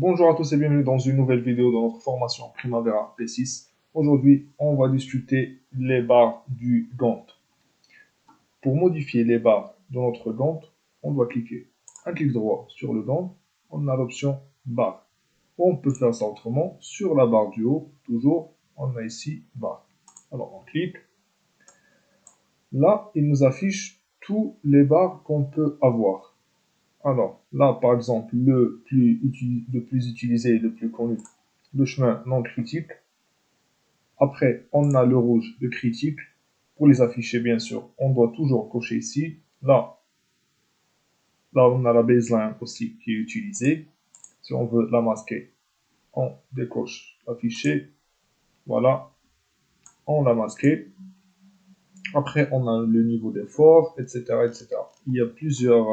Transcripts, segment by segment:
Bonjour à tous et bienvenue dans une nouvelle vidéo de notre formation Primavera P6. Aujourd'hui, on va discuter les barres du Gantt. Pour modifier les barres de notre Gantt, on doit cliquer un clic droit sur le Gantt, on a l'option barre. On peut faire ça autrement, sur la barre du haut, toujours, on a ici barre. Alors on clique. Là, il nous affiche tous les barres qu'on peut avoir. Alors, là, par exemple, le plus utilisé et le plus connu, le chemin non critique. Après, on a le rouge de critique. Pour les afficher, bien sûr, on doit toujours cocher ici. Là, on a la baseline aussi qui est utilisée. Si on veut la masquer, on décoche afficher. Voilà, on l'a masqué. Après, on a le niveau d'effort, etc., etc. Il y a plusieurs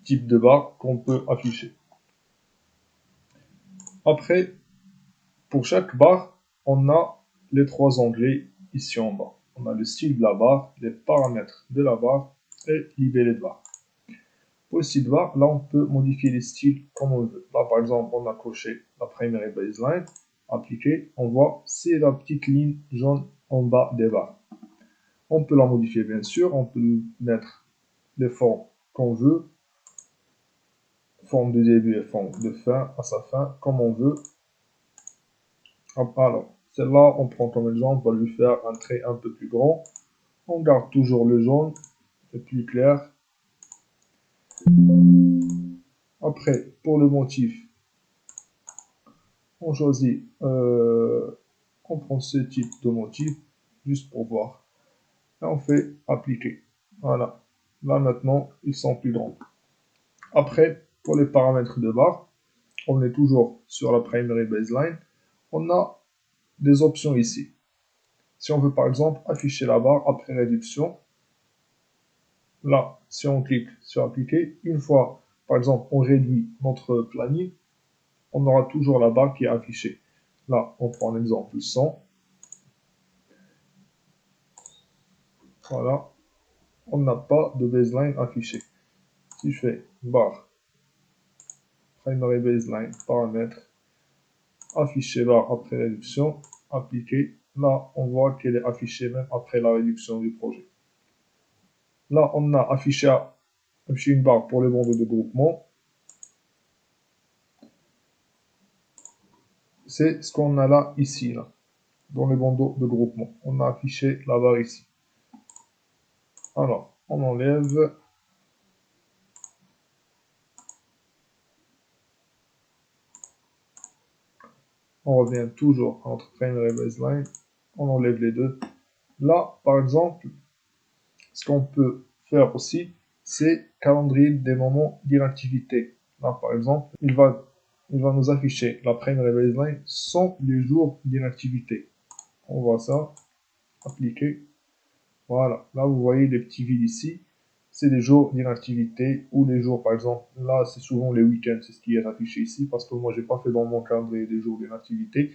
types de barres qu'on peut afficher. Après, pour chaque barre, on a les trois onglets ici en bas. On a le style de la barre, les paramètres de la barre et libellé de barre. Pour le style de barre, là on peut modifier les styles comme on veut. Là par exemple, on a coché la primary baseline, appliquer, on voit c'est la petite ligne jaune en bas des barres. On peut la modifier bien sûr, on peut mettre les formes qu'on veut, forme de début et forme de fin à sa fin, comme on veut. Alors, celle-là, on prend comme exemple, on va lui faire un trait un peu plus grand. On garde toujours le jaune, c'est plus clair. Après, pour le motif, on choisit, on prend ce type de motif, juste pour voir. Et on fait appliquer. Voilà. Là maintenant, ils sont plus grands. Après, pour les paramètres de barre, on est toujours sur la primary baseline. On a des options ici. Si on veut par exemple afficher la barre après réduction, là, si on clique sur appliquer, une fois, par exemple, on réduit notre planning, on aura toujours la barre qui est affichée. Là, on prend l'exemple 100. Voilà. On n'a pas de baseline affichée. Si je fais barre, primary baseline, paramètres, afficher barre après réduction, appliquer. Là, on voit qu'elle est affichée même après la réduction du projet. Là, on a affiché une barre pour les bandeaux de groupement. C'est ce qu'on a là, ici, là, dans les bandeaux de groupement. On a affiché la barre ici. Alors, on enlève. On revient toujours à notre primary baseline. On enlève les deux. Là, par exemple, ce qu'on peut faire aussi, c'est calendrier des moments d'inactivité. Là, par exemple, il va nous afficher la primary baseline sans les jours d'inactivité. On voit ça, appliquer. Voilà, là vous voyez les petits vides ici, c'est les jours d'inactivité ou les jours, par exemple, là c'est souvent les week-ends, c'est ce qui est affiché ici, parce que moi j'ai pas fait dans mon calendrier des jours d'inactivité,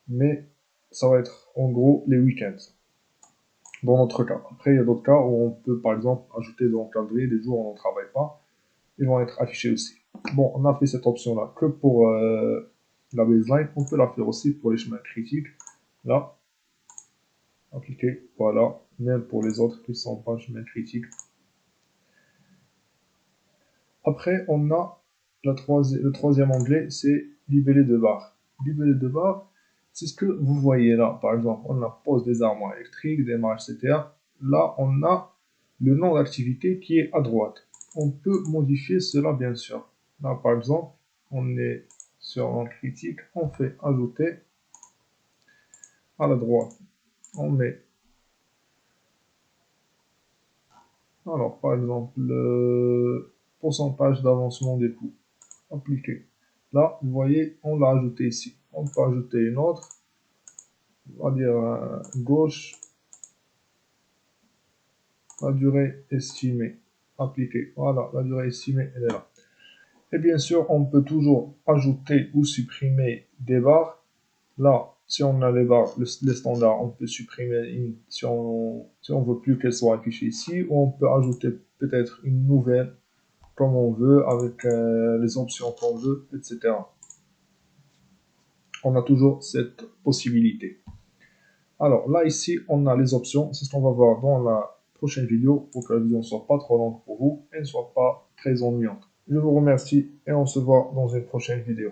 mais ça va être en gros les week-ends, dans notre cas. Après il y a d'autres cas où on peut par exemple ajouter dans le calendrier des jours où on ne travaille pas, ils vont être affichés aussi. Bon, on a fait cette option là que pour la baseline, on peut la faire aussi pour les chemins critiques, là, appliquer, voilà, même pour les autres qui ne sont pas chemins critiques. Après, on a le troisième onglet, c'est libellé de barre. Libellé de barre, c'est ce que vous voyez là. Par exemple, on a pose des armoires électriques, démarrage, etc. Là, on a le nom d'activité qui est à droite. On peut modifier cela, bien sûr. Là, par exemple, on est sur un critique, on fait ajouter à la droite. On met, alors, par exemple, le pourcentage d'avancement des coûts. Appliquer. Là, vous voyez, on l'a ajouté ici. On peut ajouter une autre, on va dire gauche, la durée estimée. Appliquer. Voilà, la durée estimée, elle est là. Et bien sûr, on peut toujours ajouter ou supprimer des barres. Là, si on a les barres, les standards, on peut supprimer une, si on veut plus qu'elle soit affichée ici, ou on peut ajouter peut-être une nouvelle comme on veut, avec les options qu'on veut, etc. On a toujours cette possibilité. Alors là, ici, on a les options. C'est ce qu'on va voir dans la prochaine vidéo pour que la vidéo ne soit pas trop longue pour vous et ne soit pas très ennuyante. Je vous remercie et on se voit dans une prochaine vidéo.